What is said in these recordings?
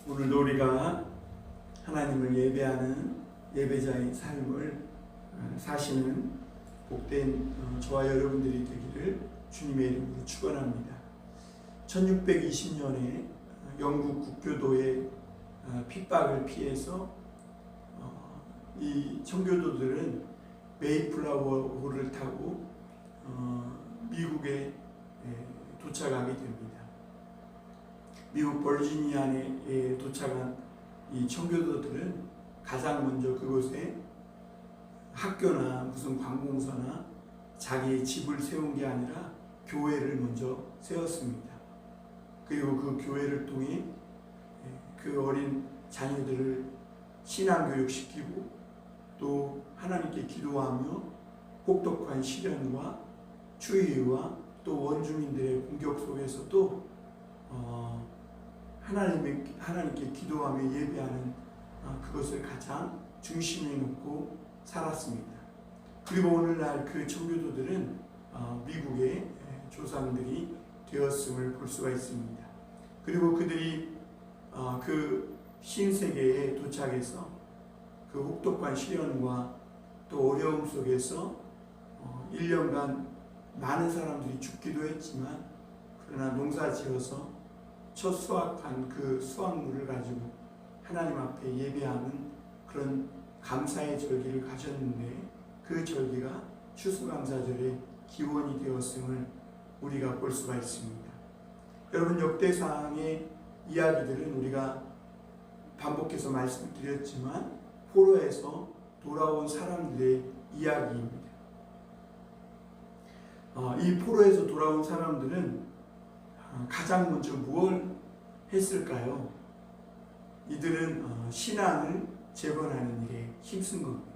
오늘도 우리가 하나님을 예배하는 예배자의 삶을 사시는 복된 저와 여러분들이 되기를 주님의 이름으로 축원합니다. 1620년에 영국 국교도의 핍박을 피해서 이 청교도들은 메이플라워호를 타고 미국에 도착하게 됩니다. 미국 버지니아에 도착한 이 청교도들은 가장 먼저 그곳에 학교나 무슨 관공서나 자기의 집을 세운 게 아니라 교회를 먼저 세웠습니다. 그리고 그 교회를 통해 그 어린 자녀들을 신앙교육시키고 또 하나님께 기도하며 혹독한 시련과 추위와 또 원주민들의 공격 속에서도 하나님께 기도하며 예배하는 그것을 가장 중심에 놓고 살았습니다. 그리고 오늘날 그 청교도들은 미국의 조상들이 되었음을 볼 수가 있습니다. 그리고 그들이 그 신세계에 도착해서 그 혹독한 시련과 또 어려움 속에서 1년간 많은 사람들이 죽기도 했지만 그러나 농사지어서 첫 수확한 그 수확물을 가지고 하나님 앞에 예배하는 그런 감사의 절기를 가졌는데 그 절기가 추수감사절의 기원이 되었음을 우리가 볼 수가 있습니다. 여러분, 역대상의 이야기들은 우리가 반복해서 말씀드렸지만 포로에서 돌아온 사람들의 이야기입니다. 이 포로에서 돌아온 사람들은 가장 먼저 무엇을 했을까요? 이들은 신앙을 재건하는 일에 힘쓴 겁니다.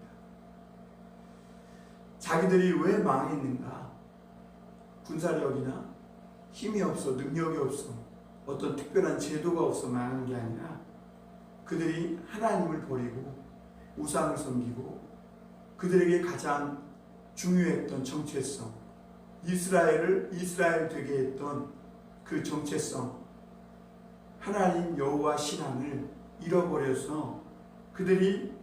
자기들이 왜 망했는가? 군사력이나 힘이 없어, 능력이 없어, 어떤 특별한 제도가 없어 망한 게 아니라 그들이 하나님을 버리고 우상을 섬기고 그들에게 가장 중요했던 정체성, 이스라엘 되게 했던 그 정체성, 하나님 여호와 신앙을 잃어버려서 그들이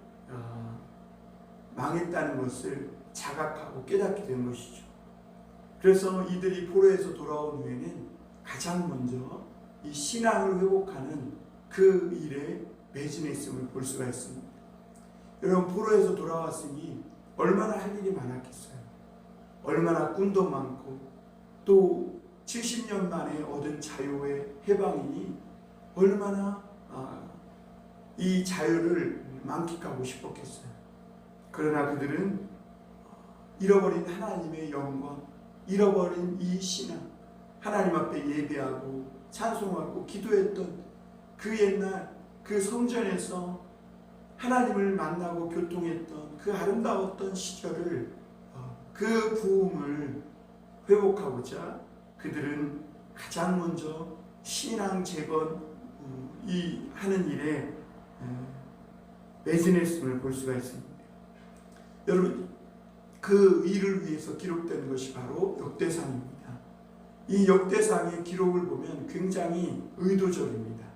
망했다는 것을 자각하고 깨닫게 된 것이죠. 그래서 이들이 포로에서 돌아온 후에는 가장 먼저 이 신앙을 회복하는 그 일에 매진했음을 볼 수가 있습니다. 여러분, 포로에서 돌아왔으니 얼마나 할 일이 많았겠어요. 얼마나 꿈도 많고 또 70년 만에 얻은 자유의 해방이니 얼마나 이 자유를 만끽하고 싶었겠어요. 그러나 그들은 잃어버린 하나님의 영광, 잃어버린 이 신앙, 하나님 앞에 예배하고 찬송하고 기도했던 그 옛날 그 성전에서 하나님을 만나고 교통했던 그 아름다웠던 시절을, 그 부흥을 회복하고자 그들은 가장 먼저 신앙 재건 하는 일에 매진했음을 볼 수가 있습니다. 여러분, 그 일을 위해서 기록된 것이 바로 역대상입니다. 이 역대상의 기록을 보면 굉장히 의도적입니다.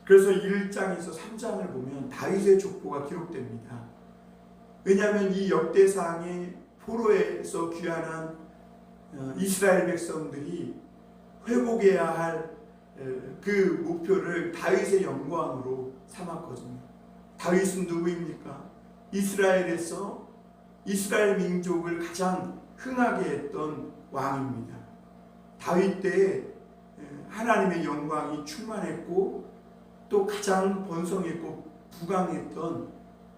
그래서 1장에서 3장을 보면 다윗의 족보가 기록됩니다. 왜냐하면 이 역대상의 포로에서 귀환한 이스라엘 백성들이 회복해야 할 그 목표를 다윗의 영광으로 삼았거든요. 다윗은 누구입니까? 이스라엘에서 이스라엘 민족을 가장 흥하게 했던 왕입니다. 다윗 때에 하나님의 영광이 충만했고 또 가장 번성했고 부강했던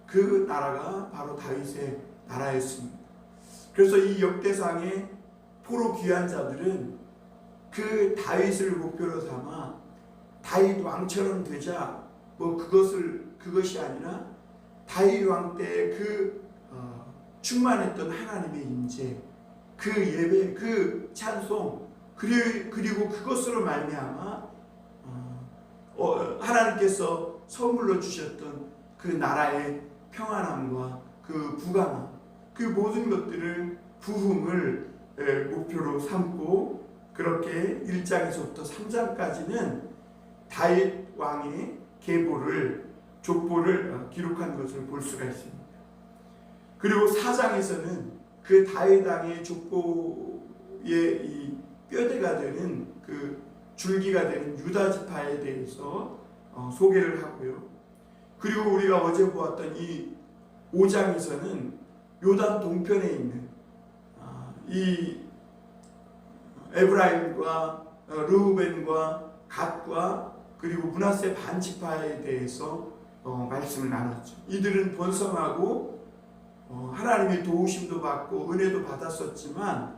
그 나라가 바로 다윗의 나라였습니다. 그래서 이 역대상의 포로 귀환자들은 그 다윗을 목표로 삼아 다윗 왕처럼 되자 그것이 아니라 다윗 왕 때 그 충만했던 하나님의 임재, 그 예배, 그 찬송, 그리고 그것으로 말미암아 하나님께서 선물로 주셨던 그 나라의 평안함과 그 부강함, 그 모든 것들을 부흥을 목표로 삼고 그렇게 1장에서부터 3장까지는 다윗 왕의 족보를 기록한 것을 볼 수가 있습니다. 그리고 4장에서는 그 다윗 왕의 족보의 이 뼈대가 되는 그 줄기가 되는 유다 지파에 대해서 소개를 하고요. 그리고 우리가 어제 보았던 이 5장에서는 요단 동편에 있는 이 에브라임과 르우벤과 갓과 그리고 므낫세 반지파에 대해서 말씀을 나눴죠. 이들은 번성하고 하나님의 도우심도 받고 은혜도 받았었지만,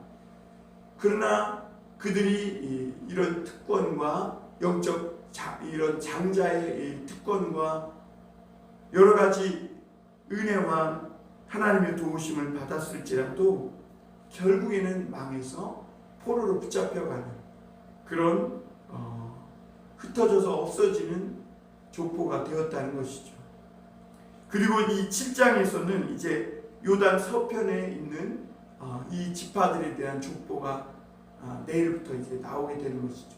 그러나 그들이 이런 특권과 영적 이런 장자의 특권과 여러 가지 은혜와 하나님의 도우심을 받았을지라도 결국에는 망해서 포로로 붙잡혀가는 그런 흩어져서 없어지는 족보가 되었다는 것이죠. 그리고 이 7장에서는 이제 요단 서편에 있는 이 지파들에 대한 족보가 내일부터 이제 나오게 되는 것이죠.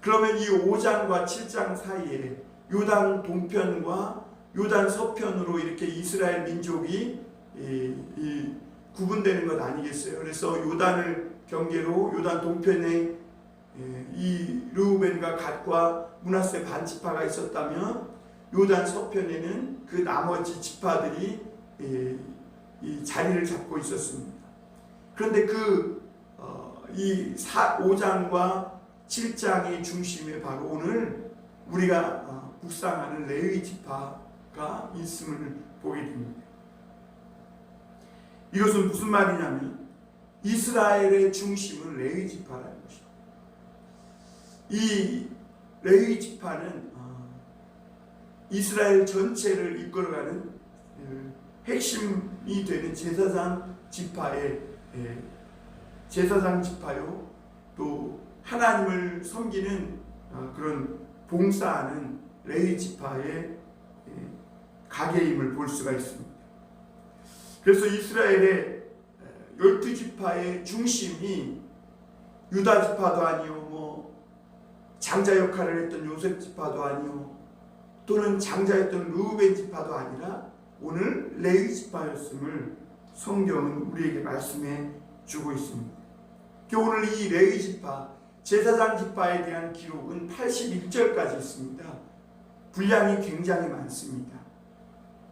그러면 이 5장과 7장 사이에 요단 동편과 요단 서편으로 이렇게 이스라엘 민족이 구분되는 것 아니겠어요? 그래서 요단을 경계로 요단 동편에 이 르우벤과 갓과 므낫세 반지파가 있었다면, 요단 서편에는 그 나머지 지파들이 이 자리를 잡고 있었습니다. 그런데 이 5장과 7장의 중심에 바로 오늘 우리가 묵상하는 레위 지파가 있음을 보게 됩니다. 이것은 무슨 말이냐면 이스라엘의 중심은 레위 지파라는 것입니다. 이 레위 지파는 이스라엘 전체를 이끌어가는 핵심이 되는 제사장 지파요, 또 하나님을 섬기는 그런 봉사하는 레위 지파의 가계임을 볼 수가 있습니다. 그래서 이스라엘의 12지파의 중심이 유다 지파도 아니요, 장자 역할을 했던 요셉 지파도 아니요, 또는 장자였던 르우벤 지파도 아니라 오늘 레위 지파였음을 성경은 우리에게 말씀해 주고 있습니다. 오늘 이 레위 지파, 제사장 지파에 대한 기록은 81절까지 있습니다. 분량이 굉장히 많습니다.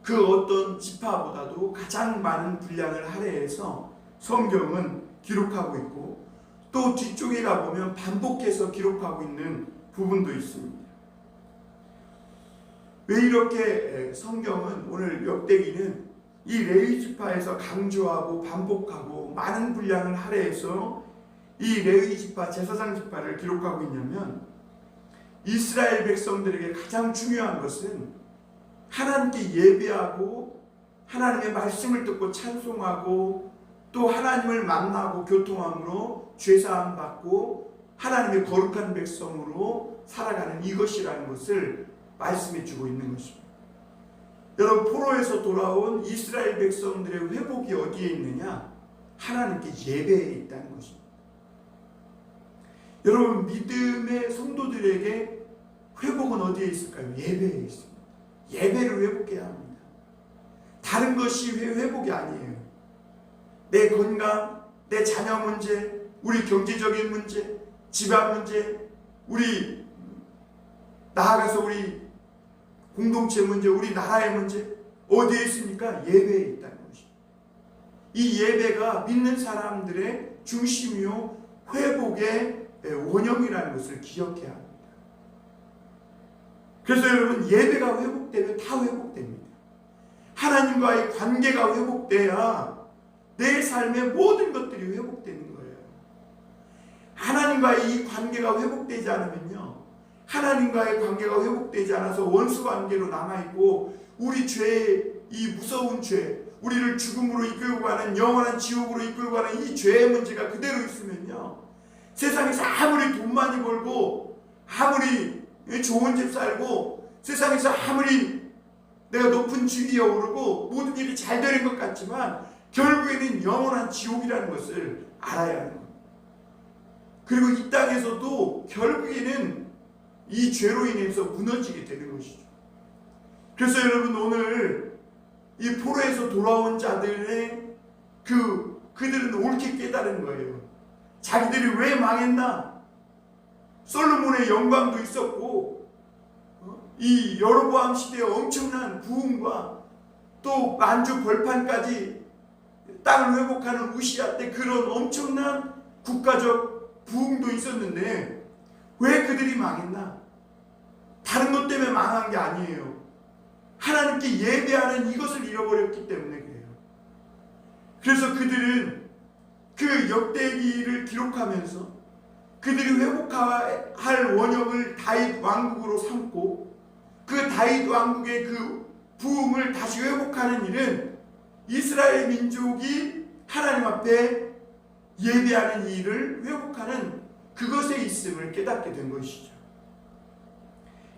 그 어떤 지파보다도 가장 많은 분량을 할애해서 성경은 기록하고 있고, 또 뒤쪽에 가보면 반복해서 기록하고 있는 부분도 있습니다. 왜 이렇게 성경은 오늘 역대기는 이 레위 지파에서 강조하고 반복하고 많은 분량을 할애해서 이 레위 지파, 제사장 지파를 기록하고 있냐면, 이스라엘 백성들에게 가장 중요한 것은 하나님께 예배하고 하나님의 말씀을 듣고 찬송하고 또 하나님을 만나고 교통함으로 죄사함 받고 하나님의 거룩한 백성으로 살아가는 이것이라는 것을 말씀해 주고 있는 것입니다. 여러분, 포로에서 돌아온 이스라엘 백성들의 회복이 어디에 있느냐? 하나님께 예배에 있다는 것입니다. 여러분, 믿음의 성도들에게 회복은 어디에 있을까요? 예배에 있습니다. 예배를 회복해야 합니다. 다른 것이 회복이 아니에요. 내 건강, 내 자녀 문제, 우리 경제적인 문제, 집안 문제, 우리 나아가서 우리 공동체 문제, 우리 나라의 문제 어디에 있습니까? 예배에 있다는 것입니다. 이 예배가 믿는 사람들의 중심이요 회복의 원형이라는 것을 기억해야 합니다. 그래서 여러분, 예배가 회복되면 다 회복됩니다. 하나님과의 관계가 회복돼야 내 삶의 모든 것들이 회복되는 거예요. 하나님과의 이 관계가 회복되지 않으면요, 하나님과의 관계가 회복되지 않아서 원수 관계로 남아있고 우리 죄의 이 무서운 죄, 우리를 죽음으로 이끌고 가는 영원한 지옥으로 이끌고 가는 이 죄의 문제가 그대로 있으면요, 세상에서 아무리 돈 많이 벌고 아무리 좋은 집 살고 세상에서 아무리 내가 높은 직위에 오르고 모든 일이 잘 되는 것 같지만 결국에는 영원한 지옥이라는 것을 알아야 하는 겁니다. 그리고 이 땅에서도 결국에는 이 죄로 인해서 무너지게 되는 것이죠. 그래서 여러분 오늘 이 포로에서 돌아온 자들의 그들은 옳게 깨달은 거예요. 자기들이 왜 망했나? 솔로몬의 영광도 있었고 이 여로보암 시대의 엄청난 부흥과 또 만주 벌판까지 땅을 회복하는 우시아 때 그런 엄청난 국가적 부흥도 있었는데 왜 그들이 망했나? 다른 것 때문에 망한 게 아니에요. 하나님께 예배하는 이것을 잃어버렸기 때문에 그래요. 그래서 그들은 그 역대기를 기록하면서 그들이 회복할 원형을 다윗 왕국으로 삼고 그 다윗 왕국의 그 부흥을 다시 회복하는 일은 이스라엘 민족이 하나님 앞에 예배하는 일을 회복하는 그것에 있음을 깨닫게 된 것이죠.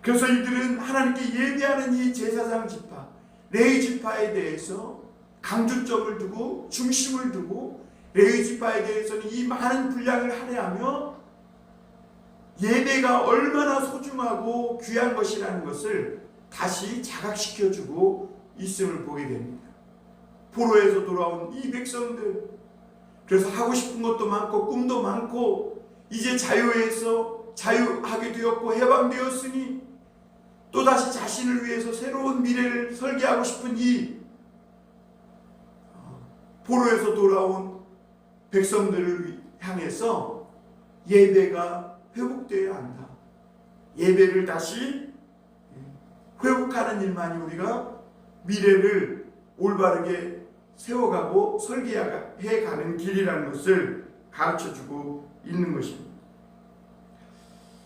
그래서 이들은 하나님께 예배하는 이 제사장 지파, 레위 지파에 대해서 강조점을 두고 중심을 두고 레위 지파에 대해서는 이 많은 분량을 할애하며 예배가 얼마나 소중하고 귀한 것이라는 것을 다시 자각시켜주고 있음을 보게 됩니다. 포로에서 돌아온 이 백성들, 그래서 하고 싶은 것도 많고 꿈도 많고 이제 자유하게 되었고 해방되었으니 또다시 자신을 위해서 새로운 미래를 설계하고 싶은 이 포로에서 돌아온 백성들을 향해서 예배가 회복되어야 한다. 예배를 다시 회복하는 일만이 우리가 미래를 올바르게 세워가고 설계해가는 길이라는 것을 가르쳐주고 있는 것입니다.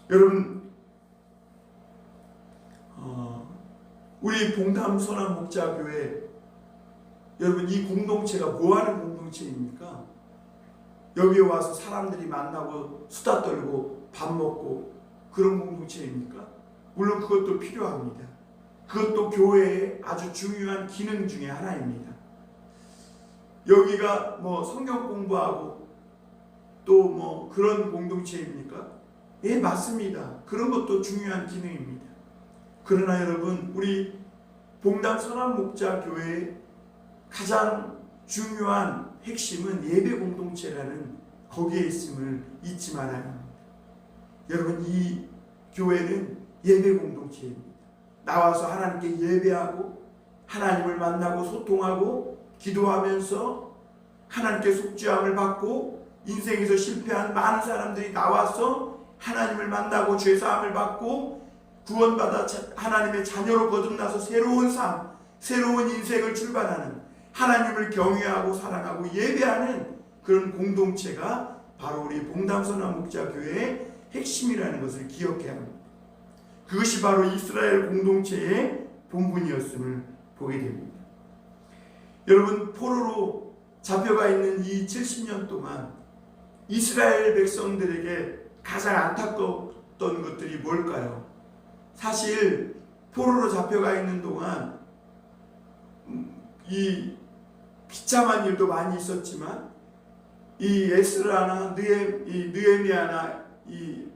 여러분, 우리 봉담 선한 목자교회, 여러분 이 공동체가 뭐하는 공동체입니까? 여기에 와서 사람들이 만나고 수다 떨고 밥 먹고 그런 공동체입니까? 물론 그것도 필요합니다. 그것도 교회의 아주 중요한 기능 중에 하나입니다. 여기가 뭐 성경 공부하고 또 뭐 그런 공동체입니까? 예, 맞습니다. 그런 것도 중요한 기능입니다. 그러나 여러분, 우리 봉담 선한목자교회의 가장 중요한 핵심은 예배 공동체라는 거기에 있음을 잊지 말아야 합니다. 여러분, 이 교회는 예배 공동체입니다. 나와서 하나님께 예배하고 하나님을 만나고 소통하고 기도하면서 하나님께 속죄함을 받고 인생에서 실패한 많은 사람들이 나와서 하나님을 만나고 죄사함을 받고 구원받아 하나님의 자녀로 거듭나서 새로운 삶, 새로운 인생을 출발하는 하나님을 경외하고 사랑하고 예배하는 그런 공동체가 바로 우리 봉담선한목자교회의 핵심이라는 것을 기억해야 합니다. 그것이 바로 이스라엘 공동체의 본분이었음을 보게 됩니다. 여러분, 포로로 잡혀가 있는 이 70년 동안 이스라엘 백성들에게 가장 안타까웠던 것들이 뭘까요? 사실 포로로 잡혀가 있는 동안 이 비참한 일도 많이 있었지만 이 에스라나 느헤미야나 이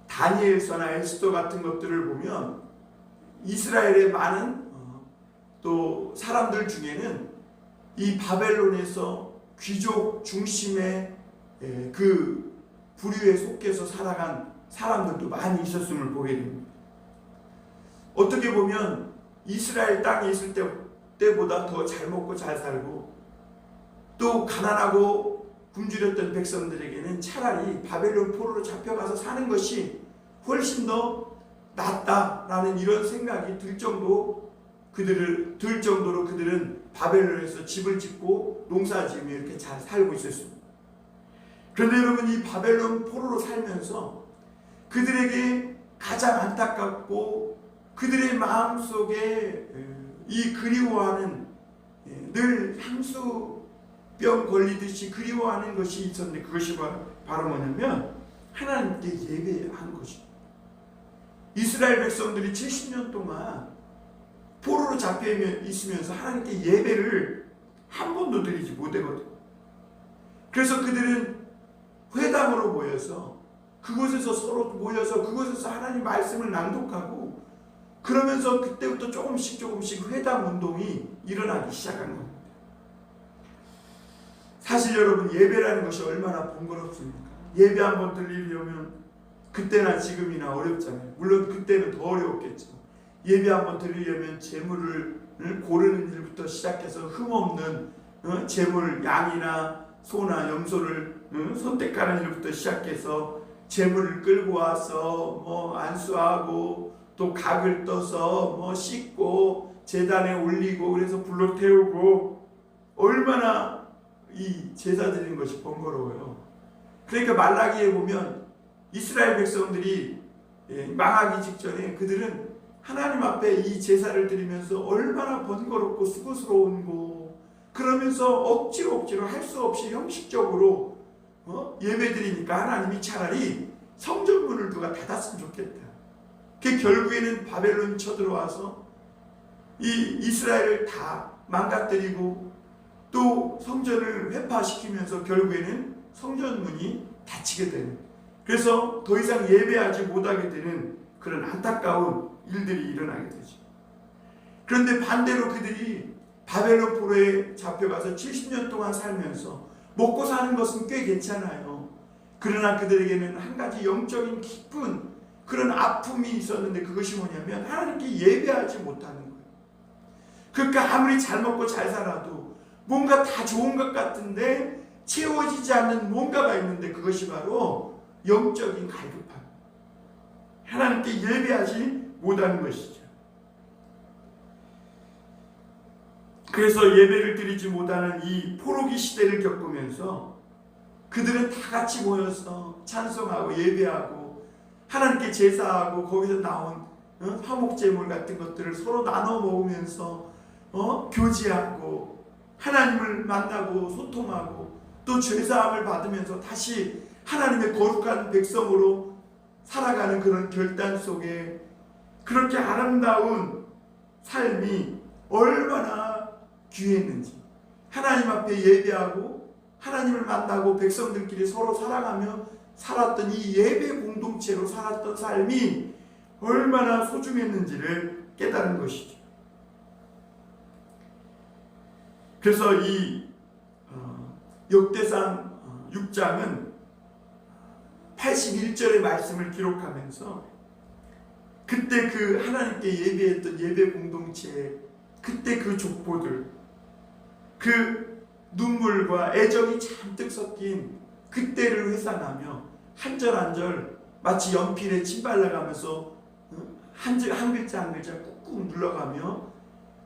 다니엘서나 에스더 같은 것들을 보면 이스라엘의 많은 또 사람들 중에는 이 바벨론에서 귀족 중심의 그 부류에 속해서 살아간 사람들도 많이 있었음을 보게 됩니다. 어떻게 보면 이스라엘 땅에 있을 때보다 더 잘 먹고 잘 살고 또 가난하고 굶주렸던 백성들에게는 차라리 바벨론 포로로 잡혀가서 사는 것이 훨씬 더 낫다라는 이런 생각이 들 정도로 그들은 바벨론에서 집을 짓고 농사 지으며 이렇게 잘 살고 있었습니다. 그런데 여러분, 이 바벨론 포로로 살면서 그들에게 가장 안타깝고 그들의 마음속에 이 그리워하는, 늘 향수병 걸리듯이 그리워하는 것이 있었는데 그것이 바로 뭐냐면 하나님께 예배한 것입니다. 이스라엘 백성들이 70년 동안 포로로 잡혀 있으면서 하나님께 예배를 한 번도 드리지 못했거든요. 그래서 그들은 회당으로 모여서 그곳에서 서로 모여서 그곳에서 하나님 말씀을 낭독하고 그러면서 그때부터 조금씩 회당 운동이 일어나기 시작한 겁니다. 사실 여러분, 예배라는 것이 얼마나 번거롭습니까? 예배 한번 드리려면 그때나 지금이나 어렵잖아요. 물론 그때는 더 어려웠겠죠. 예배 한번 드리려면 제물을 고르는 일부터 시작해서 흠없는 제물, 양이나 소나 염소를 선택하는 일부터 시작해서 제물을 끌고 와서 안수하고 또 각을 떠서 씻고 제단에 올리고 그래서 불로 태우고 얼마나 이 제사 드리는 것이 번거로워요. 그러니까 말라기에 보면 이스라엘 백성들이 망하기 직전에 그들은 하나님 앞에 이 제사를 드리면서 얼마나 번거롭고 수고스러운고 그러면서 억지로 할 수 없이 형식적으로 예배 드리니까 하나님이 차라리 성전문을 누가 닫았으면 좋겠다. 그 결국에는 바벨론이 쳐들어와서 이 이스라엘을 다 망가뜨리고 또 성전을 회파시키면서 결국에는 성전문이 닫히게 되는, 그래서 더 이상 예배하지 못하게 되는 그런 안타까운 일들이 일어나게 되죠. 그런데 반대로 그들이 바벨론 포로에 잡혀가서 70년 동안 살면서 먹고 사는 것은 꽤 괜찮아요. 그러나 그들에게는 한 가지 영적인 깊은 그런 아픔이 있었는데 그것이 뭐냐면 하나님께 예배하지 못하는 거예요. 그러니까 아무리 잘 먹고 잘 살아도 뭔가 다 좋은 것 같은데 채워지지 않는 뭔가가 있는데 그것이 바로 영적인 갈급함, 하나님께 예배하지 못하는 것이죠. 그래서 예배를 드리지 못하는 이 포로기 시대를 겪으면서 그들은 다 같이 모여서 찬송하고 예배하고 하나님께 제사하고 거기서 나온 화목제물 같은 것들을 서로 나눠 먹으면서 교제하고 하나님을 만나고 소통하고 또 죄사함을 받으면서 다시 하나님의 거룩한 백성으로 살아가는 그런 결단 속에 그렇게 아름다운 삶이 얼마나 귀했는지, 하나님 앞에 예배하고 하나님을 만나고 백성들끼리 서로 사랑하며 살았던 이 예배 공동체로 살았던 삶이 얼마나 소중했는지를 깨달은 것이죠. 그래서 이 역대상 6장은 81절의 말씀을 기록하면서 그때 그 하나님께 예배했던 예배 공동체, 그때 그 족보들, 그 눈물과 애정이 잔뜩 섞인 그때를 회상하며 한 절 한 절 마치 연필에 침 발라가면서 한 글자 한 글자 꾹꾹 눌러가며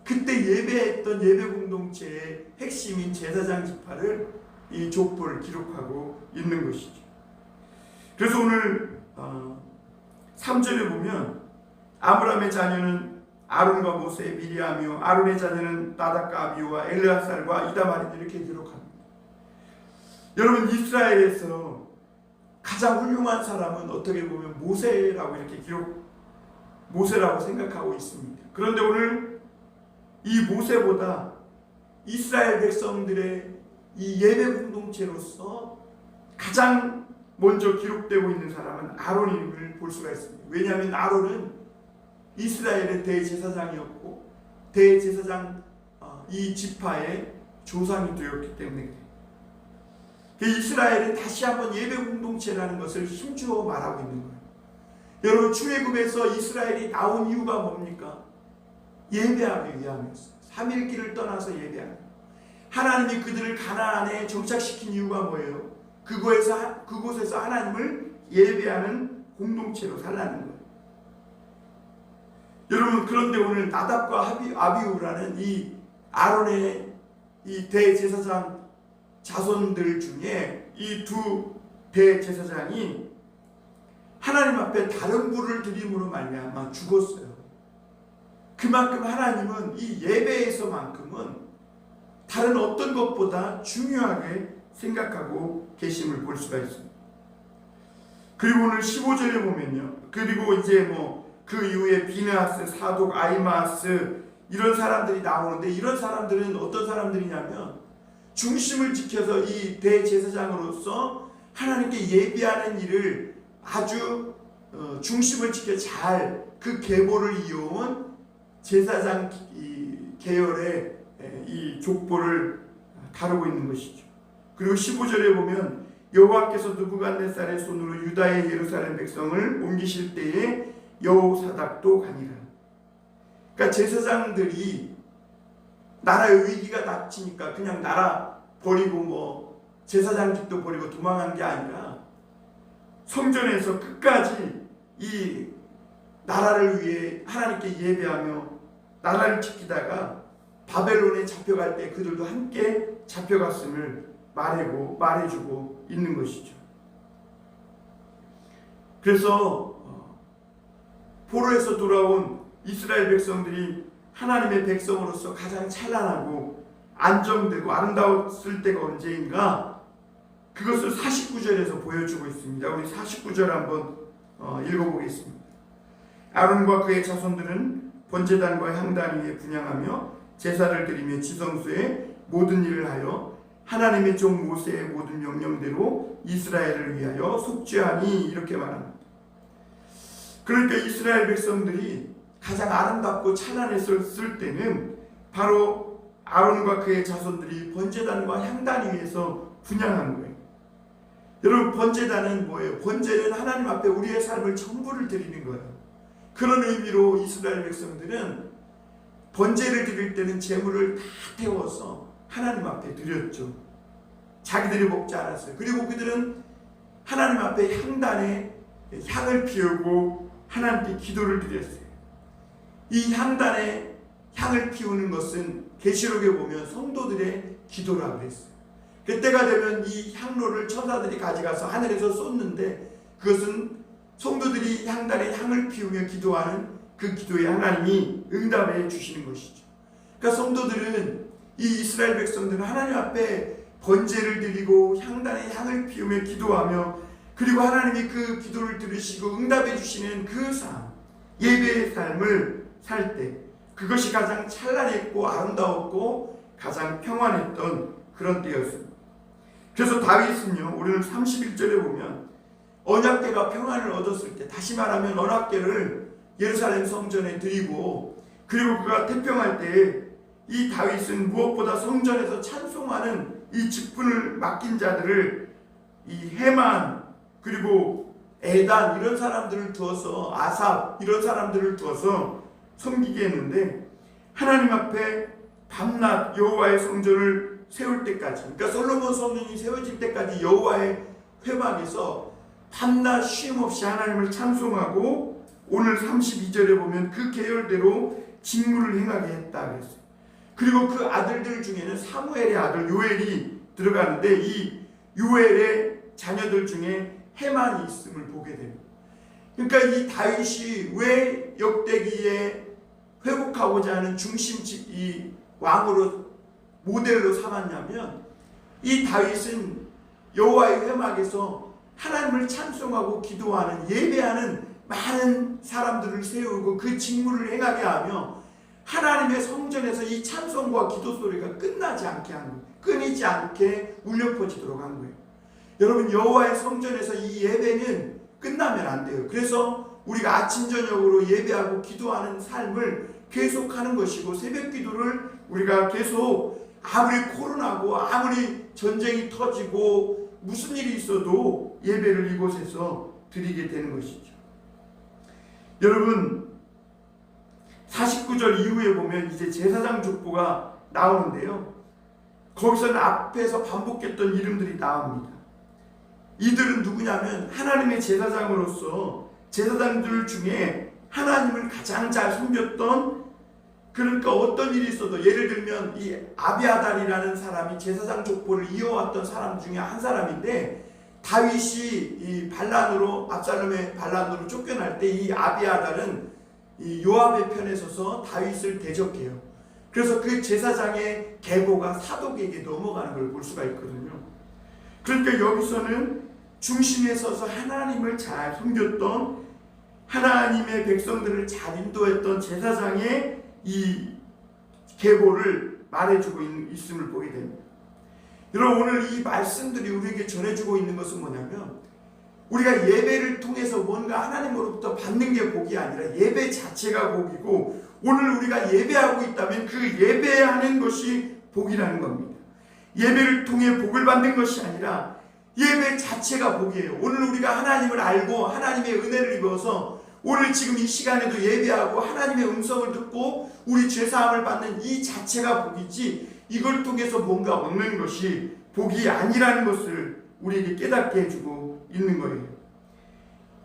그때 예배했던 예배 공동체의 핵심인 제사장 지파를 이 족보를 기록하고 있는 것이죠. 그래서 오늘 3절에 보면 아브라함의 자녀는 아론과 모세, 미리암이요 아론의 자녀는 나답과 아비후와 엘르아살과 이다말이다 이렇게 기록합니다. 여러분, 이스라엘에서 가장 훌륭한 사람은 어떻게 보면 모세라고 이렇게 모세라고 생각하고 있습니다. 그런데 오늘 이 모세보다 이스라엘 백성들의 이 예배 공동체로서 가장 먼저 기록되고 있는 사람은 아론임을 볼 수가 있습니다. 왜냐하면 아론은 이스라엘의 대제사장이었고 대제사장 이 지파의 조상이 되었기 때문에 이스라엘은 다시 한번 예배 공동체라는 것을 힘주어 말하고 있는 거예요. 여러분, 출애굽에서 이스라엘이 나온 이유가 뭡니까? 예배하기 위함이었어요. 3일길을 떠나서 예배하기. 하나님이 그들을 가나안에 정착시킨 이유가 뭐예요? 그곳에서 하나님을 예배하는 공동체로 살라는 거예요. 여러분, 그런데 오늘 나답과 아비후라는 이 아론의 이 대제사장 자손들 중에 이 두 대제사장이 하나님 앞에 다른 불을 드림으로 말미암아 죽었어요. 그만큼 하나님은 이 예배에서만큼은 다른 어떤 것보다 중요하게 생각하고 계심을 볼 수가 있습니다. 그리고 오늘 15절에 보면요, 그리고 이제 그 이후에 비느하스, 사독, 아히마아스 이런 사람들이 나오는데 이런 사람들은 어떤 사람들이냐면 중심을 지켜서 이 대제사장으로서 하나님께 예배하는 일을 아주 중심을 지켜 잘 그 계보를 이어온 제사장 계열의 이 족보를 다루고 있는 것이죠. 그리고 15절에 보면 여호와께서 느부갓네살의 손으로 유다의 예루살렘 백성을 옮기실 때에 여호사닥도 가니라. 그러니까 제사장들이 나라의 위기가 닥치니까 그냥 나라 버리고 뭐 제사장직도 버리고 도망한 게 아니라 성전에서 끝까지 이 나라를 위해 하나님께 예배하며 나라를 지키다가 바벨론에 잡혀갈 때 그들도 함께 잡혀갔음을 말해주고 있는 것이죠. 그래서 포로에서 돌아온 이스라엘 백성들이 하나님의 백성으로서 가장 찬란하고 안정되고 아름다웠을 때가 언제인가, 그것을 49절에서 보여주고 있습니다. 우리 49절 한번 읽어보겠습니다. 아론과 그의 자손들은 번제단과 향단 위에 분향하며 제사를 드리며 지성소의 모든 일을 하여 하나님의 종 모세의 모든 명령대로 이스라엘을 위하여 속죄하니, 이렇게 말합니다. 그러니까 이스라엘 백성들이 가장 아름답고 찬란했을 때는 바로 아론과 그의 자손들이 번제단과 향단 위에서 분향한 거예요. 여러분, 번제단은 뭐예요? 번제는 하나님 앞에 우리의 삶을 전부를 드리는 거예요. 그런 의미로 이스라엘 백성들은 번제를 드릴 때는 제물을 다 태워서 하나님 앞에 드렸죠. 자기들이 먹지 않았어요. 그리고 그들은 하나님 앞에 향단에 향을 피우고 하나님께 기도를 드렸어요. 이 향단에 향을 피우는 것은 계시록에 보면 성도들의 기도라고 했어요. 그때가 되면 이 향로를 천사들이 가져가서 하늘에서 쏟는데, 그것은 성도들이 향단에 향을 피우며 기도하는 그 기도에 하나님이 응답해 주시는 것이죠. 그러니까 성도들은, 이 이스라엘 백성들은 하나님 앞에 번제를 드리고 향단에 향을 피우며 기도하며, 그리고 하나님이 그 기도를 들으시고 응답해 주시는 그 삶, 예배의 삶을 살 때, 그것이 가장 찬란했고 아름다웠고 가장 평안했던 그런 때였습니다. 그래서 다윗은요, 우리는 31절에 보면 언약궤가 평안을 얻었을 때, 다시 말하면 언약궤를 예루살렘 성전에 드리고, 그리고 그가 태평할 때 이 다윗은 무엇보다 성전에서 찬송하는 이 직분을 맡긴 자들을, 이 헤만 그리고 에단 이런 사람들을 두어서, 아삽 이런 사람들을 두어서 섬기게 했는데, 하나님 앞에 밤낮 여호와의 성전을 세울 때까지, 그러니까 솔로몬 성전이 세워질 때까지 여호와의 회막에서 밤낮 쉼 없이 하나님을 찬송하고, 오늘 32절에 보면 그 계열대로 직무를 행하게 했다 그랬어요. 그리고 그 아들들 중에는 사무엘의 아들 요엘이 들어가는데, 이 요엘의 자녀들 중에 헤만이 있음을 보게 됩니다. 그러니까 이 다윗이 왜 역대기에 회복하고자 하는 중심지 이 왕으로 모델로 삼았냐면, 이 다윗은 여호와의 회막에서 하나님을 찬송하고 기도하는, 예배하는 많은 사람들을 세우고 그 직무를 행하게 하며, 하나님의 성전에서 이 찬송과 기도 소리가 끝나지 않게 한 거예요. 끊이지 않게 울려 퍼지도록 한 거예요. 여러분, 여호와의 성전에서 이 예배는 끝나면 안 돼요. 그래서 우리가 아침 저녁으로 예배하고 기도하는 삶을 계속하는 것이고, 새벽 기도를 우리가 계속, 아무리 코로나고 아무리 전쟁이 터지고 무슨 일이 있어도 예배를 이곳에서 드리게 되는 것이죠. 여러분, 49절 이후에 보면 이제 제사장 족보가 나오는데요, 거기서는 앞에서 반복했던 이름들이 나옵니다. 이들은 누구냐면 하나님의 제사장으로서 제사장들 중에 하나님을 가장 잘 섬겼던, 그러니까 어떤 일이 있어도, 예를 들면 이 아비아달이라는 사람이 제사장 족보를 이어왔던 사람 중에 한 사람인데, 다윗이 이 반란으로, 압살롬의 반란으로 쫓겨날 때 이 아비아달은 이 요압의 편에 서서 다윗을 대적해요. 그래서 그 제사장의 계보가 사독에게 넘어가는 걸 볼 수가 있거든요. 그러니까 여기서는 중심에 서서 하나님을 잘 섬겼던, 하나님의 백성들을 잘 인도했던 제사장의 이 계보를 말해주고 있음을 보게 됩니다. 여러분, 오늘 이 말씀들이 우리에게 전해주고 있는 것은 뭐냐면, 우리가 예배를 통해서 뭔가 하나님으로부터 받는 게 복이 아니라 예배 자체가 복이고, 오늘 우리가 예배하고 있다면 그 예배하는 것이 복이라는 겁니다. 예배를 통해 복을 받는 것이 아니라 예배 자체가 복이에요. 오늘 우리가 하나님을 알고 하나님의 은혜를 입어서 오늘 지금 이 시간에도 예배하고 하나님의 음성을 듣고 우리 죄사함을 받는 이 자체가 복이지, 이걸 통해서 뭔가 얻는 것이 복이 아니라는 것을 우리에게 깨닫게 해주고 있는 거예요.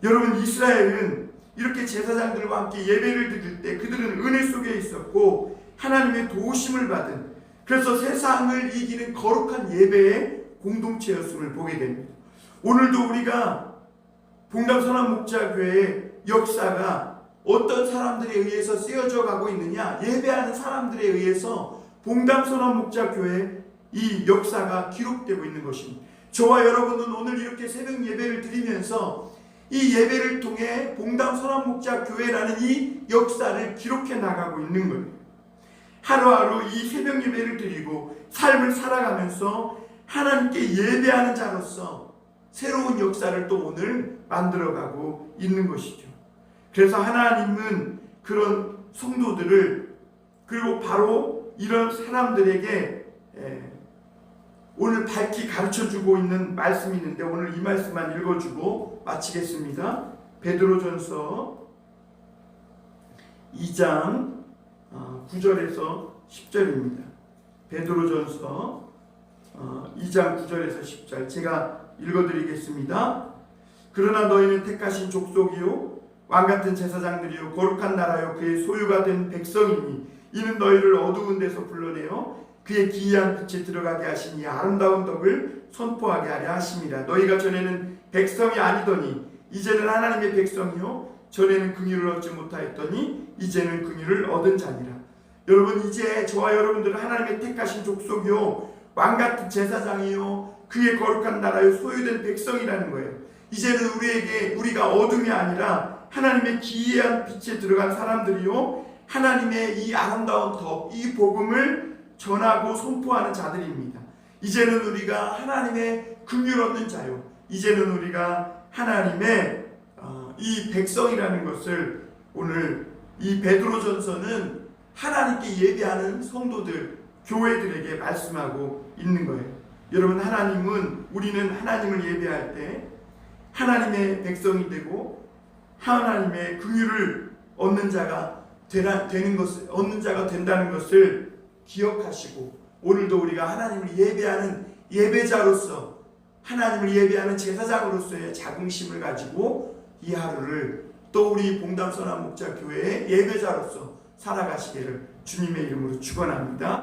여러분, 이스라엘은 이렇게 제사장들과 함께 예배를 드릴 때 그들은 은혜 속에 있었고 하나님의 도우심을 받은, 그래서 세상을 이기는 거룩한 예배의 공동체였음을 보게 됩니다. 오늘도 우리가 봉담선한목자교회의 역사가 어떤 사람들에 의해서 쓰여져 가고 있느냐, 예배하는 사람들에 의해서 봉담선한목자교회의 이 역사가 기록되고 있는 것입니다. 저와 여러분은 오늘 이렇게 새벽 예배를 드리면서 이 예배를 통해 봉담선한목자교회라는 이 역사를 기록해 나가고 있는 거예요. 하루하루 이 새벽 예배를 드리고 삶을 살아가면서 하나님께 예배하는 자로서 새로운 역사를 또 오늘 만들어가고 있는 것이죠. 그래서 하나님은 그런 성도들을, 그리고 바로 이런 사람들에게 오늘 밝히 가르쳐주고 있는 말씀이 있는데 오늘 이 말씀만 읽어주고 마치겠습니다. 베드로전서 2장 9절에서 10절입니다. 베드로전서 2장 9절에서 10절 제가 읽어드리겠습니다. 그러나 너희는 택하신 족속이요 왕같은 제사장들이요 거룩한 나라요 그의 소유가 된 백성이니 이는 너희를 어두운 데서 불러내어 그의 기이한 빛에 들어가게 하신 이 아름다운 덕을 선포하게 하려 하심이라. 너희가 전에는 백성이 아니더니 이제는 하나님의 백성이요 전에는 긍휼을 얻지 못하였더니 이제는 긍휼을 얻은 자니라. 여러분, 이제 저와 여러분들은 하나님의 택하신 족속이요 왕같은 제사장이요 그의 거룩한 나라요 소유된 백성이라는 거예요. 이제는 우리가 어둠이 아니라 하나님의 기이한 빛에 들어간 사람들이요 하나님의 이 아름다운 덕, 이 복음을 전하고 선포하는 자들입니다. 이제는 우리가 하나님의 긍휼 얻는 자요, 이제는 우리가 하나님의 이 백성이라는 것을 오늘 이 베드로전서는 하나님께 예배하는 성도들, 교회들에게 말씀하고 있는 거예요. 여러분, 우리는 하나님을 예배할 때 하나님의 백성이 되고 하나님의 긍휼을 얻는 자가 된다는 것을 기억하시고, 오늘도 우리가 하나님을 예배하는 예배자로서, 하나님을 예배하는 제사장으로서의 자긍심을 가지고 이 하루를 또 우리 봉담선한목자교회의 예배자로서 살아가시기를 주님의 이름으로 축원합니다.